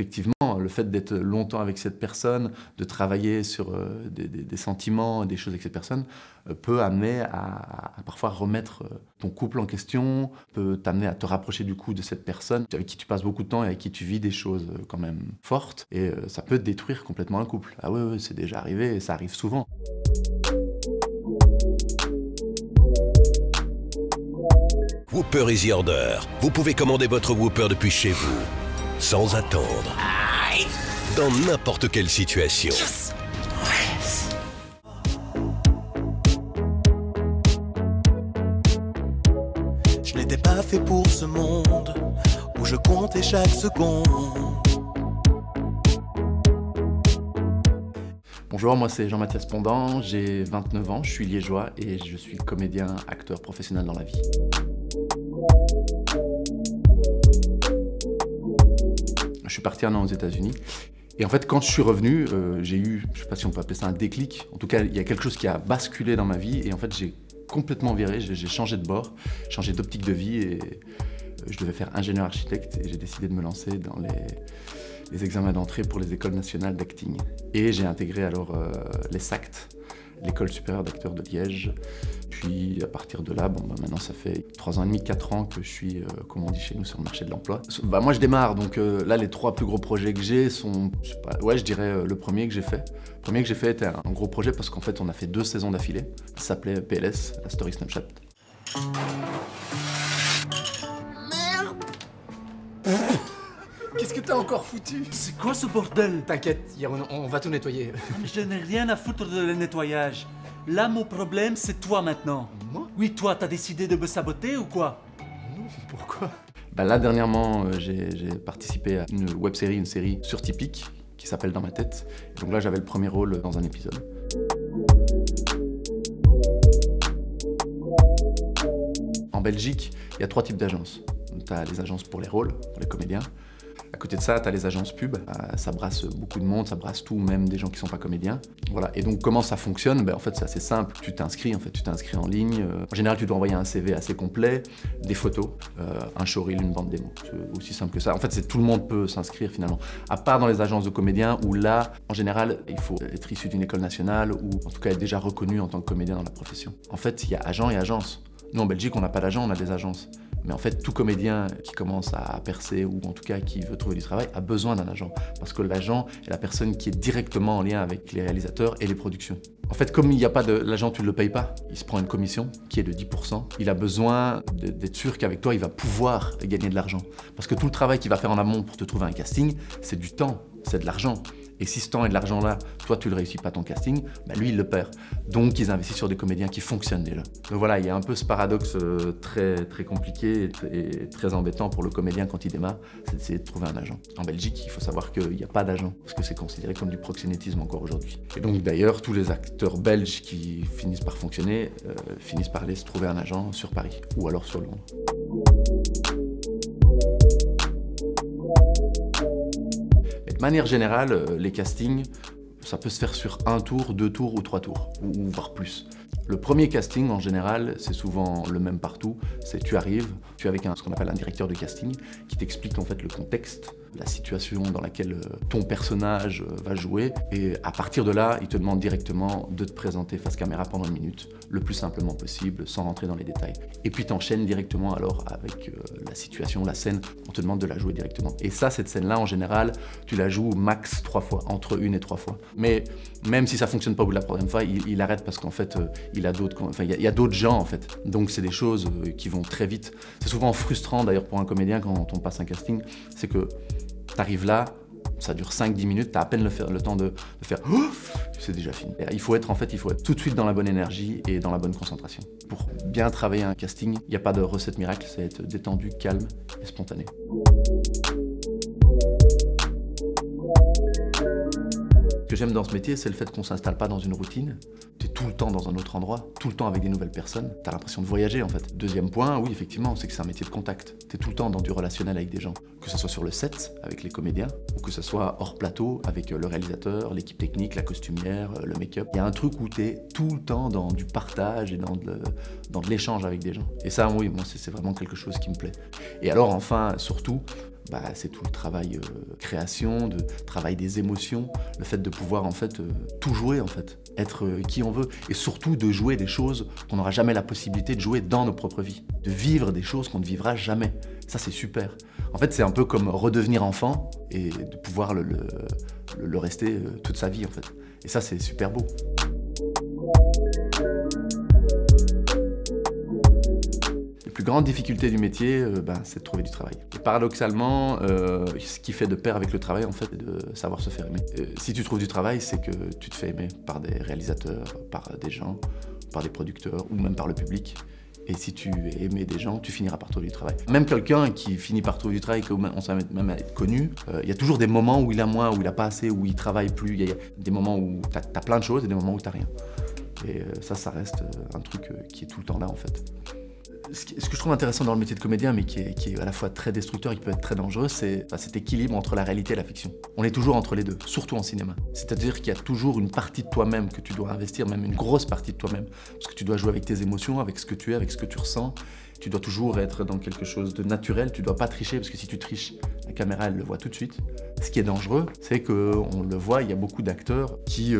effectivement, le fait d'être longtemps avec cette personne, de travailler sur des sentiments, des choses avec cette personne, peut amener à parfois remettre ton couple en question, peut t'amener à te rapprocher du coup de cette personne avec qui tu passes beaucoup de temps et avec qui tu vis des choses quand même fortes. Et ça peut détruire complètement un couple. Ah ouais, c'est déjà arrivé et ça arrive souvent. Whooper is the order. Vous pouvez commander votre Whooper depuis chez vous, sans attendre, dans n'importe quelle situation. Je n'étais pas fait pour ce monde où je comptais chaque seconde. Bonjour, moi c'est Jean-Mathias Pondan, j'ai 29 ans, je suis liégeois et je suis comédien, acteur professionnel dans la vie. Je suis parti un an aux États-Unis et en fait quand je suis revenu, j'ai eu, je sais pas si on peut appeler ça un déclic, en tout cas il y a quelque chose qui a basculé dans ma vie et en fait j'ai complètement viré, j'ai changé de bord, changé d'optique de vie et je devais faire ingénieur architecte et j'ai décidé de me lancer dans les examens d'entrée pour les écoles nationales d'acting. Et j'ai intégré alors les SACT, l'école supérieure d'acteurs de Liège. Puis à partir de là, maintenant ça fait 3 ans et demi, 4 ans que je suis, comme on dit chez nous, sur le marché de l'emploi. Moi je démarre, donc là les 3 plus gros projets que j'ai sont, je dirais le premier que j'ai fait. Le premier que j'ai fait était un gros projet parce qu'en fait on a fait 2 saisons d'affilée. Ça s'appelait PLS, la story Snapchat. Qu'est-ce que t'as encore foutu? C'est quoi ce bordel? T'inquiète, on va tout nettoyer. Mais je n'ai rien à foutre de le nettoyage. Là, mon problème, c'est toi maintenant. Moi? Oui, toi, t'as décidé de me saboter ou quoi? Non, pourquoi? Là, dernièrement, j'ai participé à une web-série, une série sur Typique, qui s'appelle Dans ma tête. Et donc là, j'avais le premier rôle dans un épisode. En Belgique, il y a 3 types d'agences. Tu as les agences pour les rôles, pour les comédiens. À côté de ça, tu as les agences pub. Ça brasse beaucoup de monde, ça brasse tout, même des gens qui ne sont pas comédiens. Voilà. Et donc, comment ça fonctionne? En fait, c'est assez simple. Tu t'inscris, en ligne. En général, tu dois envoyer un CV assez complet, des photos, un showreel, une bande démo. C'est aussi simple que ça. En fait, tout le monde peut s'inscrire finalement. À part dans les agences de comédiens où là, en général, il faut être issu d'une école nationale ou en tout cas être déjà reconnu en tant que comédien dans la profession. En fait, il y a agent et agence. Nous, en Belgique, on n'a pas d'agent, on a des agences. Mais en fait, tout comédien qui commence à percer ou en tout cas qui veut trouver du travail a besoin d'un agent. Parce que l'agent est la personne qui est directement en lien avec les réalisateurs et les productions. En fait, comme il n'y a pas de... L'agent, tu ne le payes pas. Il se prend une commission qui est de 10%. Il a besoin d'être sûr qu'avec toi, il va pouvoir gagner de l'argent. Parce que tout le travail qu'il va faire en amont pour te trouver un casting, c'est du temps, c'est de l'argent. Et si ce temps et de l'argent-là, toi, tu ne réussis pas ton casting, lui, il le perd. Donc, ils investissent sur des comédiens qui fonctionnent déjà. Donc voilà, il y a un peu ce paradoxe très, très compliqué et très embêtant pour le comédien quand il démarre, c'est d'essayer de trouver un agent. En Belgique, il faut savoir qu'il n'y a pas d'agent, parce que c'est considéré comme du proxénétisme encore aujourd'hui. Et donc, d'ailleurs, tous les acteurs belges qui finissent par fonctionner, finissent par aller se trouver un agent sur Paris, ou alors sur Londres. De manière générale, les castings, ça peut se faire sur 1 tour, 2 tours ou 3 tours, ou voire plus. Le premier casting, en général, c'est souvent le même partout. C'est tu arrives, tu es avec ce qu'on appelle un directeur de casting, qui t'explique en fait le contexte, la situation dans laquelle ton personnage va jouer. Et à partir de là, il te demande directement de te présenter face caméra pendant 1 minute, le plus simplement possible, sans rentrer dans les détails. Et puis t'enchaînes directement alors avec la situation, la scène, on te demande de la jouer directement. Et ça, cette scène-là, en général, tu la joues max 3 fois, entre 1 et 3 fois. Mais même si ça fonctionne pas au bout de la 3e fois, il arrête parce qu'en fait, il y a d'autres gens en fait. Donc c'est des choses qui vont très vite. C'est souvent frustrant d'ailleurs pour un comédien quand on passe un casting, c'est que t'arrives là, ça dure 5-10 minutes, t'as à peine le temps de faire c'est déjà fini. Et il faut être tout de suite dans la bonne énergie et dans la bonne concentration. Pour bien travailler un casting, il n'y a pas de recette miracle, c'est être détendu, calme et spontané. Ce que j'aime dans ce métier, c'est le fait qu'on ne s'installe pas dans une routine. Tu es tout le temps dans un autre endroit, tout le temps avec des nouvelles personnes. Tu as l'impression de voyager en fait. Deuxième point, oui effectivement, c'est que c'est un métier de contact. Tu es tout le temps dans du relationnel avec des gens. Que ce soit sur le set, avec les comédiens, ou que ce soit hors plateau, avec le réalisateur, l'équipe technique, la costumière, le make-up. Il y a un truc où tu es tout le temps dans du partage et dans de l'échange avec des gens. Et ça, oui, moi, c'est vraiment quelque chose qui me plaît. Et alors enfin, surtout, c'est tout le travail création, de travail des émotions, le fait de pouvoir en fait tout jouer en fait, être qui on veut et surtout de jouer des choses qu'on n'aura jamais la possibilité de jouer dans nos propres vies, de vivre des choses qu'on ne vivra jamais. Ça c'est super. En fait c'est un peu comme redevenir enfant et de pouvoir le rester toute sa vie en fait. Et ça c'est super beau. La plus grande difficulté du métier, c'est de trouver du travail. Et paradoxalement, ce qui fait de pair avec le travail, en fait, c'est de savoir se faire aimer. Si tu trouves du travail, c'est que tu te fais aimer par des réalisateurs, par des gens, par des producteurs ou même par le public. Et si tu aimais des gens, tu finiras par trouver du travail. Même quelqu'un qui finit par trouver du travail, on s'en même à être connu, il y a toujours des moments où il a moins, où il a pas assez, où il travaille plus. Il y a des moments où tu as plein de choses et des moments où tu n'as rien. Et ça reste un truc qui est tout le temps là, en fait. Ce que je trouve intéressant dans le métier de comédien, mais qui est à la fois très destructeur et qui peut être très dangereux, c'est cet équilibre entre la réalité et la fiction. On est toujours entre les deux, surtout en cinéma. C'est-à-dire qu'il y a toujours une partie de toi-même que tu dois investir, même une grosse partie de toi-même. Parce que tu dois jouer avec tes émotions, avec ce que tu es, avec ce que tu ressens. Tu dois toujours être dans quelque chose de naturel, tu dois pas tricher, parce que si tu triches, la caméra, elle le voit tout de suite. Ce qui est dangereux, c'est qu'on le voit, il y a beaucoup d'acteurs qui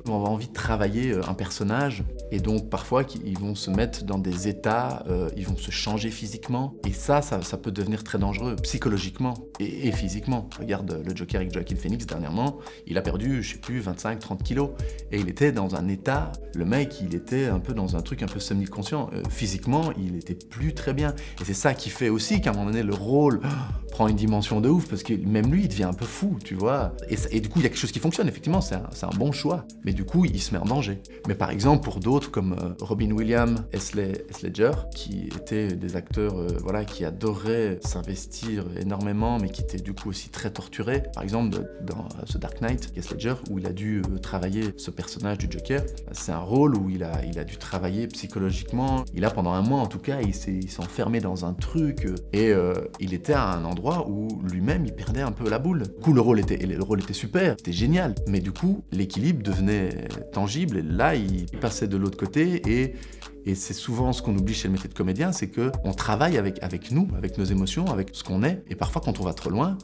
ont envie de travailler un personnage, et donc parfois, ils vont se mettre dans des états, ils vont se changer physiquement, et ça peut devenir très dangereux, psychologiquement et physiquement. Regarde le Joker avec Joaquin Phoenix, dernièrement, il a perdu, je sais plus, 25-30 kilos, et il était dans un état, le mec, il était un peu dans un truc un peu semi-conscient. Physiquement, il était plus très bien. Et c'est ça qui fait aussi qu'à un moment donné, le rôle prend une dimension de ouf, parce que même lui, il devient un peu fou, tu vois. Et du coup, il y a quelque chose qui fonctionne, effectivement, c'est un bon choix. Mais du coup, il se met en danger. Mais par exemple, pour d'autres, comme Robin Williams, Heath Ledger, qui étaient des acteurs qui adoraient s'investir énormément, mais qui étaient du coup aussi très torturés. Par exemple, dans The Dark Knight, Heath Ledger, où il a dû travailler ce personnage du Joker, c'est un rôle où il a dû travailler psychologiquement. Il a, pendant un mois en tout cas, il s'est enfermé dans un truc, et il était à un endroit où lui-même il perdait un peu la boule. Du coup le rôle était super, c'était génial, mais du coup l'équilibre devenait tangible et là il passait de l'autre côté et c'est souvent ce qu'on oublie chez le métier de comédien, c'est qu'on travaille avec nous, avec nos émotions, avec ce qu'on est, et parfois quand on va trop loin,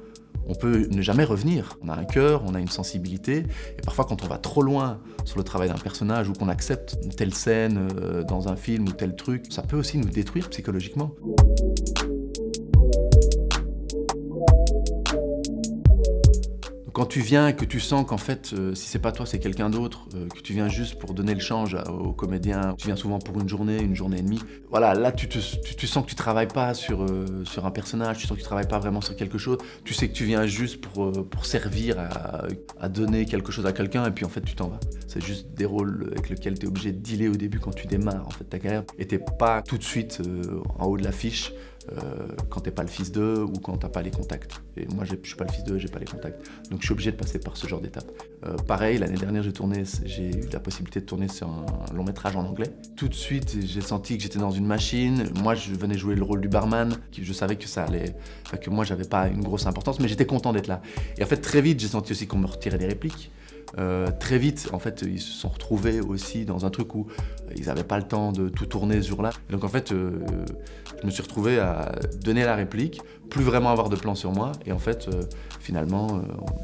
on peut ne jamais revenir. On a un cœur, on a une sensibilité, et parfois quand on va trop loin sur le travail d'un personnage ou qu'on accepte une telle scène dans un film ou tel truc, ça peut aussi nous détruire psychologiquement. Quand tu viens et que tu sens qu'en fait, si c'est pas toi, c'est quelqu'un d'autre, que tu viens juste pour donner le change aux comédiens, tu viens souvent pour une journée et demie, voilà, là tu sens que tu travailles pas sur un personnage, tu sens que tu travailles pas vraiment sur quelque chose, tu sais que tu viens juste pour servir à donner quelque chose à quelqu'un et puis en fait tu t'en vas. C'est juste des rôles avec lesquels tu es obligé de dealer au début quand tu démarres en fait ta carrière et t'es pas tout de suite en haut de l'affiche. Quand t'es pas le fils d'eux ou quand t'as pas les contacts. Et moi, je suis pas le fils d'eux, j'ai pas les contacts. Donc je suis obligé de passer par ce genre d'étape. Pareil, l'année dernière, j'ai eu la possibilité de tourner sur un long métrage en anglais. Tout de suite, j'ai senti que j'étais dans une machine. Moi, je venais jouer le rôle du barman. Je savais que ça allait... Enfin, que moi, j'avais pas une grosse importance, mais j'étais content d'être là. Et en fait, très vite, j'ai senti aussi qu'on me retirait des répliques. Très vite, en fait, ils se sont retrouvés aussi dans un truc où ils n'avaient pas le temps de tout tourner ce jour-là. Donc en fait, je me suis retrouvé à donner la réplique, plus vraiment avoir de plan sur moi, et en fait, finalement,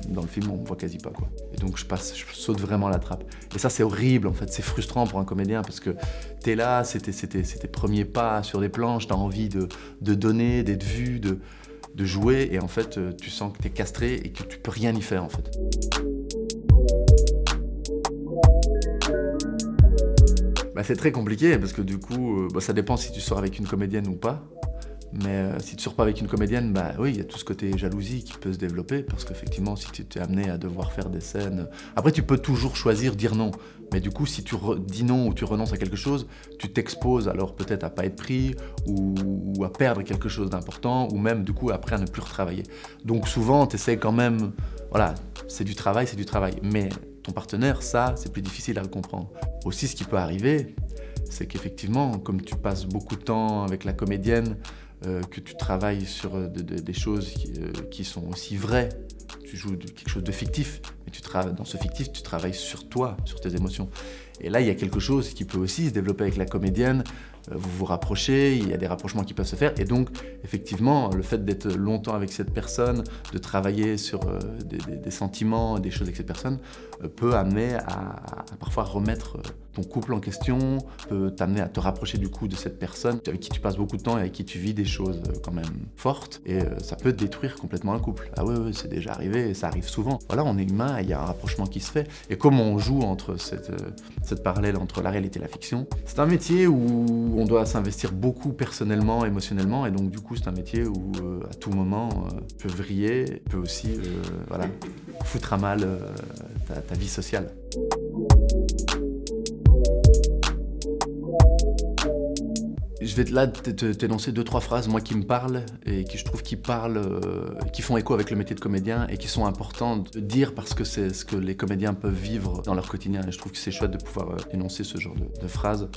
dans le film, on me voit quasi pas, quoi. Et donc je saute vraiment la trappe. Et ça, c'est horrible, en fait, c'est frustrant pour un comédien, parce que t'es là, c'est tes premiers pas sur des planches, t'as envie de donner, d'être vu, de jouer, et en fait, tu sens que t'es castré et que tu peux rien y faire, en fait. C'est très compliqué parce que du coup, ça dépend si tu sors avec une comédienne ou pas. Mais si tu sors pas avec une comédienne, oui, il y a tout ce côté jalousie qui peut se développer parce qu'effectivement, si tu es amené à devoir faire des scènes... Après, tu peux toujours choisir dire non. Mais du coup, si tu dis non ou tu renonces à quelque chose, tu t'exposes alors peut-être à pas être pris ou à perdre quelque chose d'important ou même du coup après à ne plus retravailler. Donc souvent, tu essaies quand même... Voilà, c'est du travail, mais... Ton partenaire, ça, c'est plus difficile à le comprendre. Aussi, ce qui peut arriver, c'est qu'effectivement, comme tu passes beaucoup de temps avec la comédienne, que tu travailles sur des choses qui sont aussi vraies, tu joues quelque chose de fictif, mais dans ce fictif, tu travailles sur toi, sur tes émotions. Et là, il y a quelque chose qui peut aussi se développer avec la comédienne, vous vous rapprochez, il y a des rapprochements qui peuvent se faire, et donc effectivement le fait d'être longtemps avec cette personne, de travailler sur des sentiments, des choses avec cette personne, peut amener à parfois remettre ton couple en question, peut t'amener à te rapprocher du coup de cette personne avec qui tu passes beaucoup de temps et avec qui tu vis des choses quand même fortes, et ça peut détruire complètement un couple. Ah ouais, c'est déjà arrivé, et ça arrive souvent. Voilà, on est humain, il y a un rapprochement qui se fait, et comment on joue entre cette parallèle entre la réalité et la fiction. C'est un métier où on doit s'investir beaucoup personnellement, émotionnellement, et donc du coup c'est un métier où à tout moment peut vriller, peut aussi voilà, foutre à mal ta vie sociale. Je vais là t'énoncer 2-3 phrases, moi, qui me parlent et qui je trouve qui font écho avec le métier de comédien et qui sont importantes de dire parce que c'est ce que les comédiens peuvent vivre dans leur quotidien. Et je trouve que c'est chouette de pouvoir énoncer ce genre de phrases.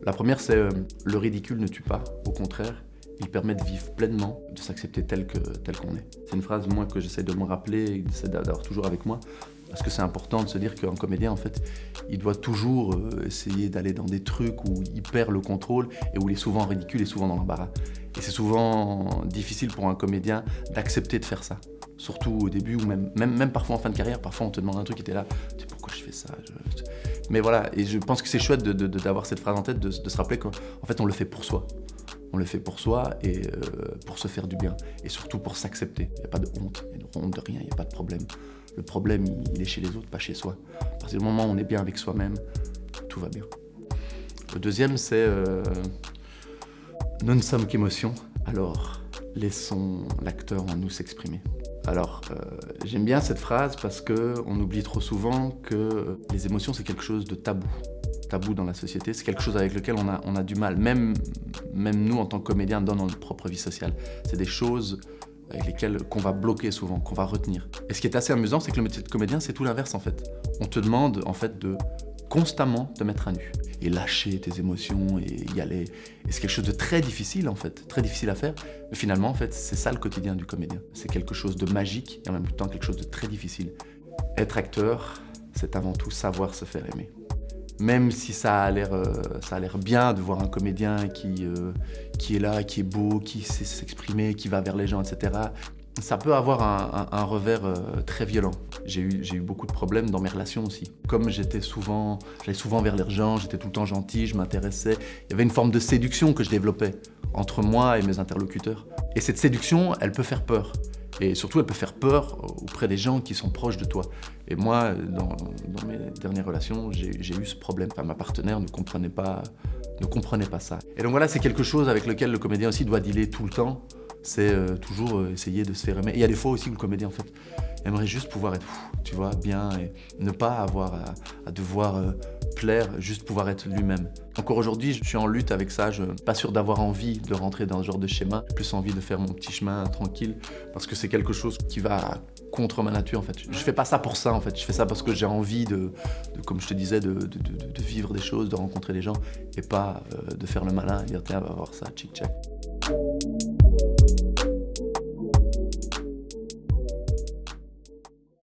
La première, c'est le ridicule ne tue pas, au contraire. Il permet de vivre pleinement, de s'accepter tel qu'on est. C'est une phrase, moi, que j'essaie de me rappeler et j'essaie d'avoir toujours avec moi. Parce que c'est important de se dire qu'un comédien, en fait, il doit toujours essayer d'aller dans des trucs où il perd le contrôle et où il est souvent ridicule et souvent dans l'embarras. Et c'est souvent difficile pour un comédien d'accepter de faire ça. Surtout au début ou même parfois en fin de carrière. Parfois on te demande un truc et t'es là, tu sais pourquoi je fais ça Mais voilà, et je pense que c'est chouette d'avoir cette phrase en tête, de se rappeler qu'en fait on le fait pour soi. On le fait pour soi et pour se faire du bien. Et surtout pour s'accepter. Il n'y a pas de honte, il n'y a de honte de rien, il n'y a pas de problème. Le problème, il est chez les autres, pas chez soi. À partir du moment où on est bien avec soi-même, tout va bien. Le deuxième, c'est nous ne sommes qu'émotions, alors laissons l'acteur en nous s'exprimer. Alors, j'aime bien cette phrase parce qu'on oublie trop souvent que les émotions, c'est quelque chose de tabou dans la société. C'est quelque chose avec lequel on a du mal, même nous en tant que comédiens dans notre propre vie sociale. C'est des choses avec lesquelles qu'on va bloquer souvent, qu'on va retenir. Et ce qui est assez amusant, c'est que le métier de comédien, c'est tout l'inverse en fait. On te demande en fait de constamment te mettre à nu et lâcher tes émotions et y aller. Et c'est quelque chose de très difficile en fait, très difficile à faire. Mais finalement en fait, c'est ça le quotidien du comédien. C'est quelque chose de magique et en même temps quelque chose de très difficile. Être acteur, c'est avant tout savoir se faire aimer. Même si ça a l'air bien de voir un comédien qui est là, qui est beau, qui sait s'exprimer, qui va vers les gens, etc. Ça peut avoir un revers très violent. J'ai eu beaucoup de problèmes dans mes relations aussi. Comme j'allais souvent vers les gens, j'étais tout le temps gentil, je m'intéressais. Il y avait une forme de séduction que je développais entre moi et mes interlocuteurs. Et cette séduction, elle peut faire peur. Et surtout, elle peut faire peur auprès des gens qui sont proches de toi. Et moi, dans mes dernières relations, j'ai eu ce problème. Enfin, ma partenaire ne comprenait pas ça. Et donc voilà, c'est quelque chose avec lequel le comédien aussi doit dealer tout le temps. C'est toujours essayer de se faire aimer. Et il y a des fois aussi où le comédien, en fait, aimerait juste pouvoir être, tu vois, bien et ne pas avoir à devoir plaire, juste pouvoir être lui-même. Encore aujourd'hui, je suis en lutte avec ça. Je suis pas sûr d'avoir envie de rentrer dans ce genre de schéma. J'ai plus envie de faire mon petit chemin tranquille parce que c'est quelque chose qui va contre ma nature, en fait. Je fais pas ça pour ça, en fait. Je fais ça parce que j'ai envie comme je te disais, de vivre des choses, de rencontrer des gens et pas de faire le malin et dire tiens, va voir ça, tchic-tchac.